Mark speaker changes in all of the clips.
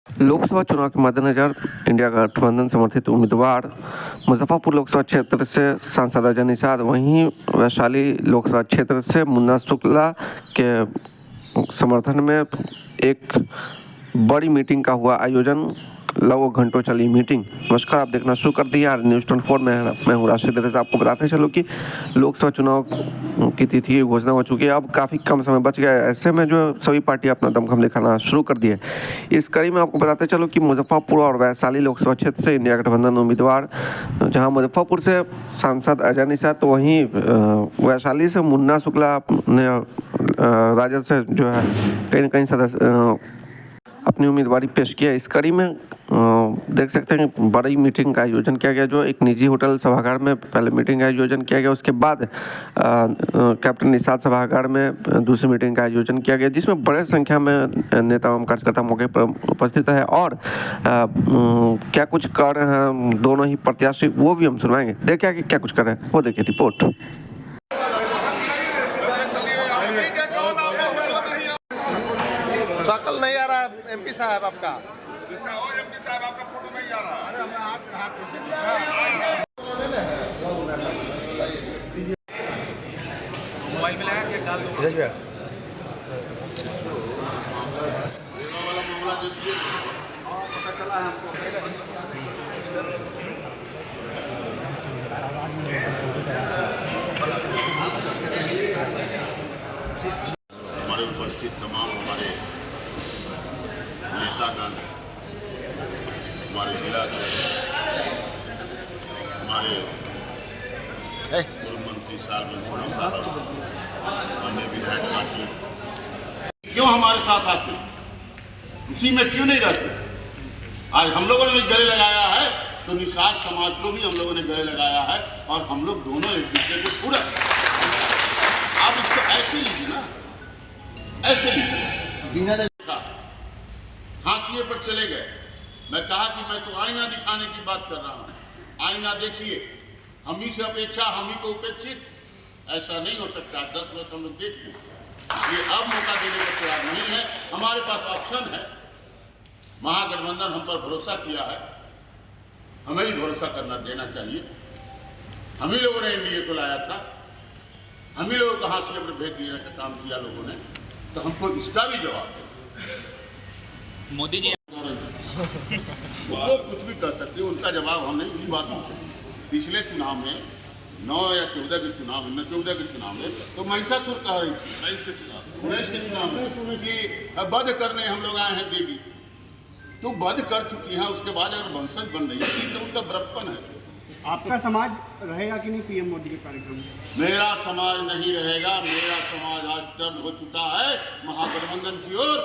Speaker 1: लोकसभा चुनाव के मद्देनजर इंडिया गठबंधन समर्थित उम्मीदवार मुजफ्फरपुर लोकसभा क्षेत्र से सांसद अजय निषाद, वहीं वैशाली लोकसभा क्षेत्र से मुन्ना शुक्ला के समर्थन में एक बड़ी मीटिंग का हुआ आयोजन। लगभग घंटों चली मीटिंग। नमस्कार, आप देखना शुरू कर दिया न्यूज़ 24 में। मैं हूँ राशिद रज़ा। आपको बताते चलो कि लोकसभा चुनाव की तिथि की घोषणा हो चुकी है। अब काफ़ी कम समय बच गया है, ऐसे में जो सभी पार्टी अपना दमखम दिखाना शुरू कर दी है। इस कड़ी में आपको बताते चलो कि मुजफ्फरपुर और वैशाली लोकसभा क्षेत्र से इंडिया गठबंधन उम्मीदवार, जहाँ मुजफ्फरपुर से सांसद अजय निषाद तो वहीं वैशाली से मुन्ना शुक्ला ने राजद से जो है कहीं ना कहीं सदस्य अपनी उम्मीदवारी पेश किया। इस कड़ी में देख सकते हैं कि बड़ी मीटिंग का आयोजन किया गया, जो एक निजी होटल सभागार में पहले मीटिंग का आयोजन किया गया। उसके बाद कैप्टन निषाद सभागार में दूसरी मीटिंग का आयोजन किया गया, जिसमें बड़े संख्या में नेता एवं कार्यकर्ता मौके पर उपस्थित है। और क्या कुछ कर रहे हैं दोनों ही प्रत्याशी, वो भी हम सुनवाएंगे। देखिए क्या कुछ कर रहे हैं, वो देखिए रिपोर्ट।
Speaker 2: शकल नहीं आ रहा एमपी साहब आपका।
Speaker 3: एमपी साहब आपका फोटो नहीं आ रहा। अरे हमारा हाथ
Speaker 4: मोबाइल में लगा के डाल दो।
Speaker 3: पता चला है हमको। हमारे उपस्थित तमाम हमारे नेतागण, हमारे जिला हमारे पूर्व मंत्री साहब, अन्य विधायक पार्टी क्यों हमारे साथ आते, उसी में क्यों नहीं रहते। आज हम लोगों ने भी गले लगाया है तो निषाद समाज को भी हम लोगों ने गले लगाया है, और हम लोग दोनों एक दूसरे के पूरक। आप इसको ऐसे लीजिए ना, ऐसे लीजिए। हाशिए पर चले गए। मैं कहा कि मैं तो आईना दिखाने की बात कर रहा हूँ। आईना देखिए, हम ही से अपेक्षा, हम ही को उपेक्षित, ऐसा नहीं हो सकता। 10 वर्ष हम लोग देख लिए, इसलिए अब मौका देने का तैयार नहीं है। हमारे पास ऑप्शन है। महागठबंधन हम पर भरोसा किया है, हमें ही भरोसा करना देना चाहिए। हम ही लोगों ने एनडीए को लाया था, हम ही लोगों को हाशिए पर भेज देने का काम किया लोगों ने, तो हमको इसका भी जवाब दे।
Speaker 4: मोदी जी
Speaker 3: वो कुछ भी कर सकते हैं, उनका जवाब हम नहीं, बात नहीं सकते। पिछले चुनाव में 9 या 14 के चुनाव में, 14 के चुनाव में तो महिषासुर कह रही थी, 19 के चुनाव में कि वध करने हम लोग आए हैं देवी, तो वध कर चुकी हैं। उसके बाद अगर वंशज बन रही है तो उनका बड़प्पन है।
Speaker 2: आपका समाज रहेगा कि नहीं पीएम मोदी के कार्यक्रम में?
Speaker 3: मेरा समाज नहीं रहेगा। मेरा समाज आज टर्न हो चुका है महागठबंधन की ओर।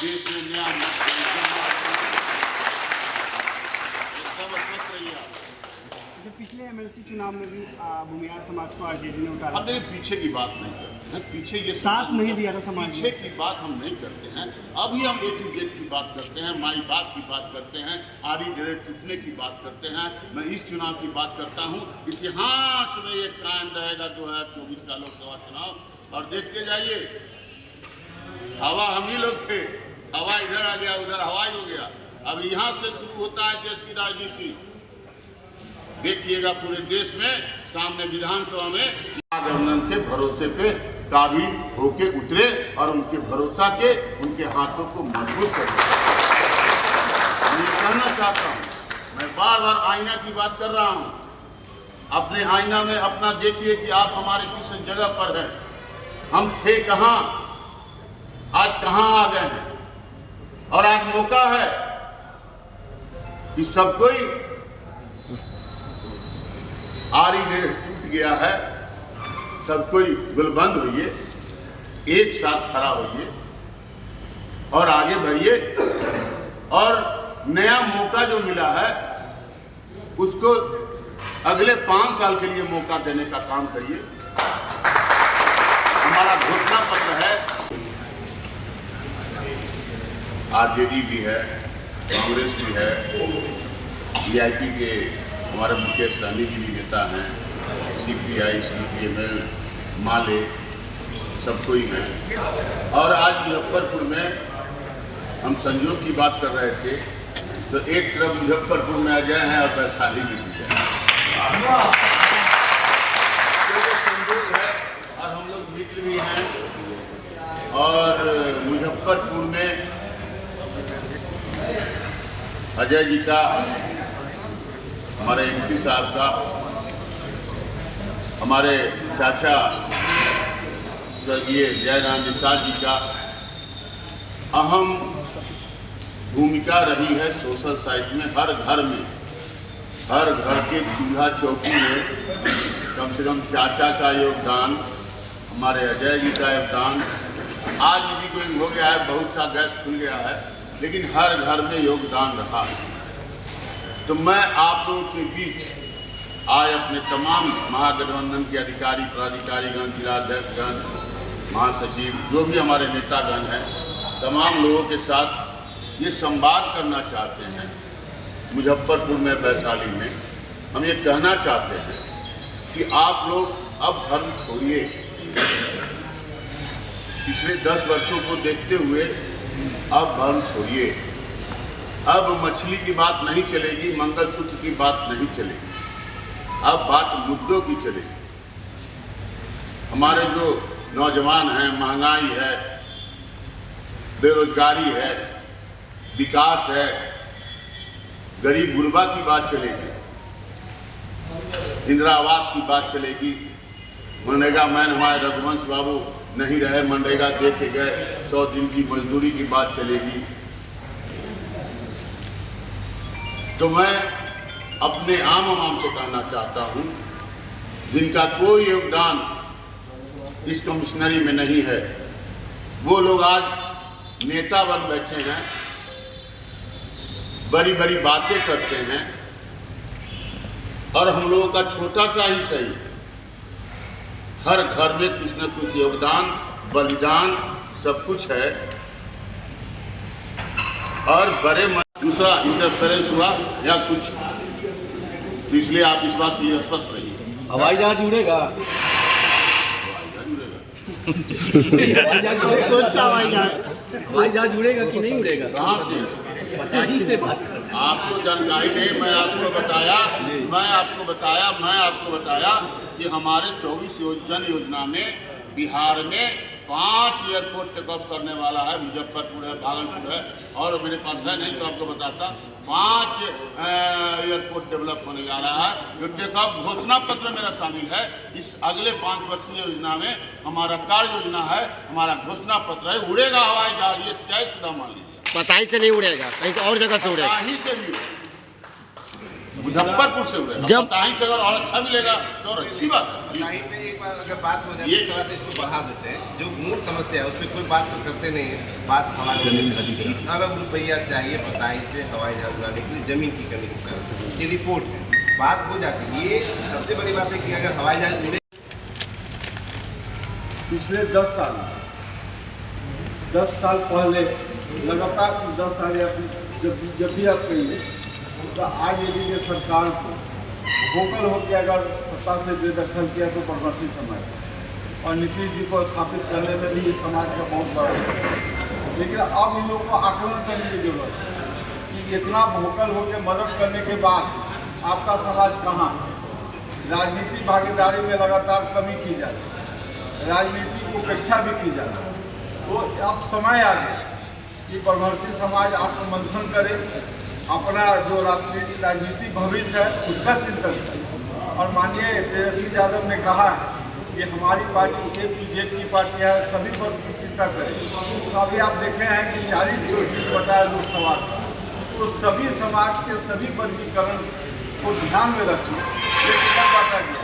Speaker 3: देश में नया
Speaker 2: पिछले एमएलसी चुनाव में भी भूमिहार समाज को आरजेडी ने उतारा।
Speaker 3: अब देखिए, पीछे की बात नहीं करते हैं, पीछे ये
Speaker 2: साथ नहीं दिया था समाज,
Speaker 3: पीछे की बात हम नहीं करते हैं। अभी हम A to Z की बात करते हैं, माई बात की बात करते हैं, आरी डेरे टूटने की बात करते हैं। मैं इस चुनाव की बात करता हूँ। इतिहास में ये कायम रहेगा 2024 का लोकसभा चुनाव। और देखते जाइए, हवा हम ही लोग थे, हवा इधर आ गया, उधर हवाई हो गया। अब यहाँ से शुरू होता है देश की राजनीति। देखिएगा पूरे देश में, सामने विधानसभा में गठबंधन के भरोसे पे काबिल होके उतरे और उनके भरोसा के, उनके हाथों को मजबूत कर दिया। मैं कहना चाहता हूँ, मैं बार बार आईना की बात कर रहा हूँ। अपने आईना में अपना देखिए कि आप हमारे किस जगह पर हैं। हम थे कहाँ, आज कहाँ आ गए हैं। और आज मौका है कि सब कोई, आरी डेर टूट गया है, सब कोई गुलबंद होइए, एक साथ खड़ा होइए और आगे बढ़िए। और नया मौका जो मिला है उसको अगले 5 साल के लिए मौका देने का काम करिए। हमारा घोषणा पत्र है, आरजेडी भी है, कांग्रेस भी है, वीआईपी के हमारे मुकेश सहनी जी भी नेता हैं, सीपीआई, सीपीएमएल, माले, सब कोई हैं। और आज मुजफ्फरपुर में हम संयोग की बात कर रहे थे तो एक तरफ मुजफ्फरपुर में अजय हैं और वैशाली में विजय है। तो संयोग है और हम लोग मित्र भी हैं। और मुजफ्फरपुर में अजय जी का, हमारे एमपी साहब का, हमारे चाचा स्वर्गीय जयराम निषाद जी का अहम भूमिका रही है सोशल साइट में। हर घर के चूल्हा चौकी में कम से कम चाचा का योगदान, हमारे अजय जी का योगदान। आज भी कोई हो गया है, बहुत सा गैस खुल गया है, लेकिन हर घर में योगदान रहा है। तो मैं आप लोगों के बीच आज अपने तमाम महागठबंधन के अधिकारी, पदाधिकारीगण, जिलाध्यक्षगण, महासचिव, जो भी हमारे नेतागण हैं, तमाम लोगों के साथ ये संवाद करना चाहते हैं। मुजफ्फरपुर में, वैशाली में हम ये कहना चाहते हैं कि आप लोग अब धर्म छोड़िए। पिछले 10 वर्षों को देखते हुए अब धर्म छोड़िए। अब मछली की बात नहीं चलेगी, मंगलसूत्र की बात नहीं चलेगी, अब बात मुद्दों की चलेगी। हमारे जो नौजवान हैं, महंगाई है, बेरोजगारी है, विकास है, गरीब गुरबा की बात चलेगी, इंदिरा आवास की बात चलेगी, मनरेगा मैन हमारे रघुवंश बाबू नहीं रहे, मनरेगा दे के गए, 100 दिन की मजदूरी की बात चलेगी। तो मैं अपने आम से कहना चाहता हूं, जिनका कोई योगदान इस कमिश्नरी में नहीं है, वो लोग आज नेता बन बैठे हैं, बड़ी बड़ी बातें करते हैं, और हम लोगों का छोटा सा ही सही हर घर में कुछ न कुछ योगदान, बलिदान सब कुछ है। और बड़े दूसरा इंटरफेरेंस हुआ या कुछ, तो इसलिए आप इस बात के लिए स्वस्थ रहिए।
Speaker 4: हवाई जहाज उड़ेगा? हवाई जहाज उड़ेगा कि नहीं उड़ेगा?
Speaker 3: कहाँ से?
Speaker 4: बताइए से बात कर।
Speaker 3: आपको जानकारी नहीं, मैं आपको बताया कि हमारे 24 जन योजना में बिहार में 5 एयरपोर्ट टेक ऑफ करने वाला है। मुजफ्फरपुर है, भागलपुर है, और मेरे पास है नहीं तो आपको बताता। 5 एयरपोर्ट डेवलप होने जा रहा है, जो टेक ऑफ घोषणा पत्र मेरा शामिल है। इस अगले 5 वर्षीय योजना में हमारा कार्य योजना है, हमारा घोषणा पत्र है। उड़ेगा हवाई जहाज, ये तय सीधा मान लीजिए।
Speaker 5: पताही से नहीं उड़ेगा, कहीं और जगह से उड़ेगा।
Speaker 3: पताही से भी, मुजफ्फरपुर से उड़ेगा।
Speaker 5: जब
Speaker 3: पताही से अगर और अच्छा मिलेगा तो और अच्छी बात है।
Speaker 6: पताही पे एक बार अगर बात हो जाए तो थोड़ा सा इसको बढ़ा देते हैं। जो मूल समस्या है उस पर कोई बात तो करते नहीं है। बात हवाई 30 अरब रुपया चाहिए पताही से हवाई जहाज उड़ाने के लिए, जमीन की कमी के कारण। ये रिपोर्ट है, बात हो जाती है। ये सबसे बड़ी बात है कि अगर हवाई जहाज उड़े,
Speaker 7: पिछले 10 साल पहले लगातार 10 साल या जब भी आप कहिए, तो आज ये सरकार को वोकल होकर अगर सत्ता से बेदखल किया तो प्रवासी समाज, और नीतीश जी को स्थापित करने में भी ये समाज का बहुत बड़ा है। लेकिन अब इन लोगों को आकलन करने की जरूरत है कि इतना वोकल होकर मदद करने के बाद आपका समाज कहाँ है। राजनीतिक भागीदारी में लगातार कमी की जा रही है, राजनीति को उपेक्षा भी की जा रही है। तो अब समय आ गया कि परमर्शी समाज आत्ममंथन करे, अपना जो राजनीतिक भविष्य है उसका चिंतन करे। और माननीय तेजस्वी यादव ने कहा है कि हमारी पार्टी A to Z की पार्टी है, सभी वर्ग की चिंता करे। तो अभी आप देखे हैं कि 40 जो सीट बटा है लोकसभा का, तो सभी समाज के सभी वर्गीकरण को ध्यान में रखना ये टिकट बांटा गया।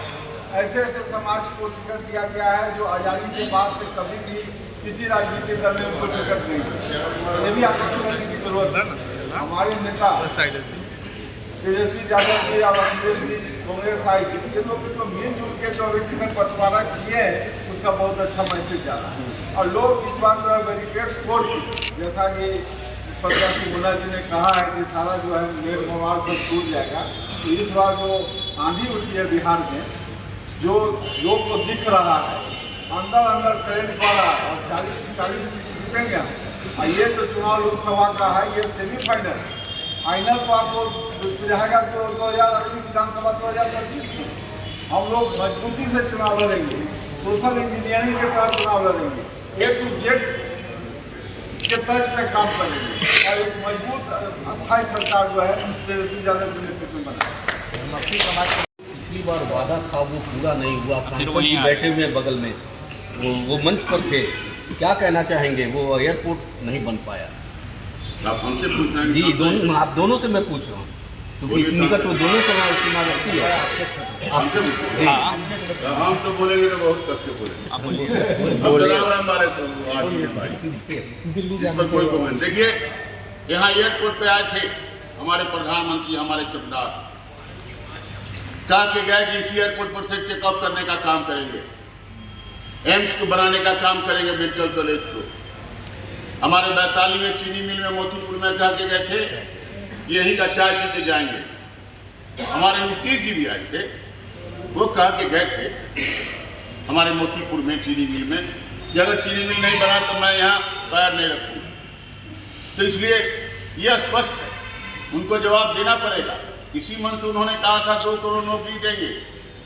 Speaker 7: ऐसे ऐसे समाज को टिकट दिया गया है जो आज़ादी के बाद से कभी भी किसी राजनीतिक दल ने उनको टिकट नहीं दिया। ये भी आपको करने की जरूरत है। हमारे नेता तेजस्वी यादव जी और अखिलेश जी, कांग्रेस आई, ये लोग जो मिलजुल के जो अभी टिकट बंटवारा किए हैं उसका बहुत अच्छा मैसेज जा रहा है। और लोग इस बार जो है बैरिकेड तोड़ के, जैसा कि प्रत्याशी मुन्ना जी ने कहा है कि सारा जो है मेल मवार सब टूट जाएगा, तो इस बार जो आंधी उठी है बिहार में, जो लोग को दिख रहा है अंदर अंदर करंट वाला, और 40 की 40 सीट जीतेंगे। ये तो चुनाव लोकसभा का है, ये सेमीफाइनल। फाइनल तो आपको रहेगा तो 2000 अगली विधानसभा 2025 में हम लोग मजबूती से चुनाव लड़ेंगे, सोशल इंजीनियरिंग के तहत चुनाव लड़ेंगे, A to Z के तर्ज पे काम करेंगे और एक मजबूत अस्थायी सरकार जो है तेजस्वी यादव के नेतृत्व में बनाएंगे।
Speaker 4: पिछली बार वादा था वो पूरा नहीं हुआ, सांसद जी बैठे हुए बगल में, वो मंच पर थे, क्या कहना चाहेंगे? वो एयरपोर्ट नहीं बन पाया।
Speaker 3: आप हमसे पूछना है
Speaker 4: जी दोनों, आप दोनों से मैं पूछ रहा हूँ क्योंकि इस निकट वो दोनों से सीमा लगती है।
Speaker 3: हमसे
Speaker 4: जी
Speaker 3: तो हम तो बोलेंगे तो बहुत कष्ट के बोलेंगे। राम वाले इस पर कोई कमेंट। देखिए यहाँ एयरपोर्ट पे आए थे हमारे प्रधानमंत्री, हमारे चौकीदार, कहा के गए कि इसी एयरपोर्ट पर से टेक ऑफ करने का काम करेंगे, एम्स को बनाने का काम करेंगे, मेडिकल कॉलेज को। हमारे वैशाली में चीनी मिल में, मोतीपुर में कह के गए थे यहीं का चाय पी के जाएंगे। हमारे नीतीश जी भी आए थे, वो कह के गए थे हमारे मोतीपुर में चीनी मिल में कि अगर चीनी मिल नहीं बना तो मैं यहाँ पैर नहीं रखूँगा। तो इसलिए यह स्पष्ट है, उनको जवाब देना पड़ेगा। इसी मन से उन्होंने कहा था 2 करोड़ नौकरी देंगे,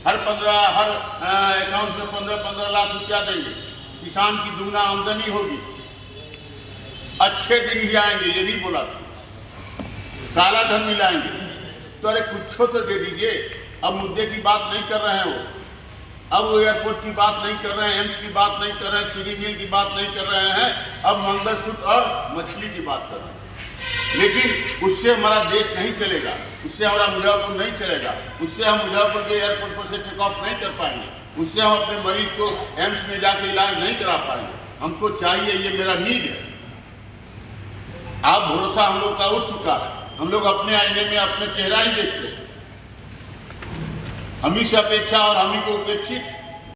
Speaker 3: हर अकाउंट में 15-15 लाख रुपया देंगे, किसान की दुगना आमदनी होगी, अच्छे दिन भी आएंगे, ये भी बोला था, काला धन मिलाएंगे। तो अरे कुछ तो दे दीजिए। अब मुद्दे की बात नहीं कर रहे हैं वो, अब वो एयरपोर्ट की बात नहीं कर रहे हैं, एम्स की बात नहीं कर रहे हैं, चीनी मिल की बात नहीं कर रहे हैं, अब मंगलसूत्र और मछली की बात कर रहे हैं। लेकिन उससे हमारा देश नहीं चलेगा, उससे हमारा मुजफ्फरपुर नहीं चलेगा, उससे हम मुजफ्फरपुर के एयरपोर्ट पर से टेक ऑफ नहीं कर पाएंगे, उससे हम अपने मरीज को एम्स में जाके इलाज नहीं करा पाएंगे। हमको चाहिए, ये मेरा नीड है। आप भरोसा हम लोग का उठ चुका है, हम लोग अपने आईने में अपने चेहरा ही देखते हैं, हम ही से अपेक्षा और हम ही को उपेक्षित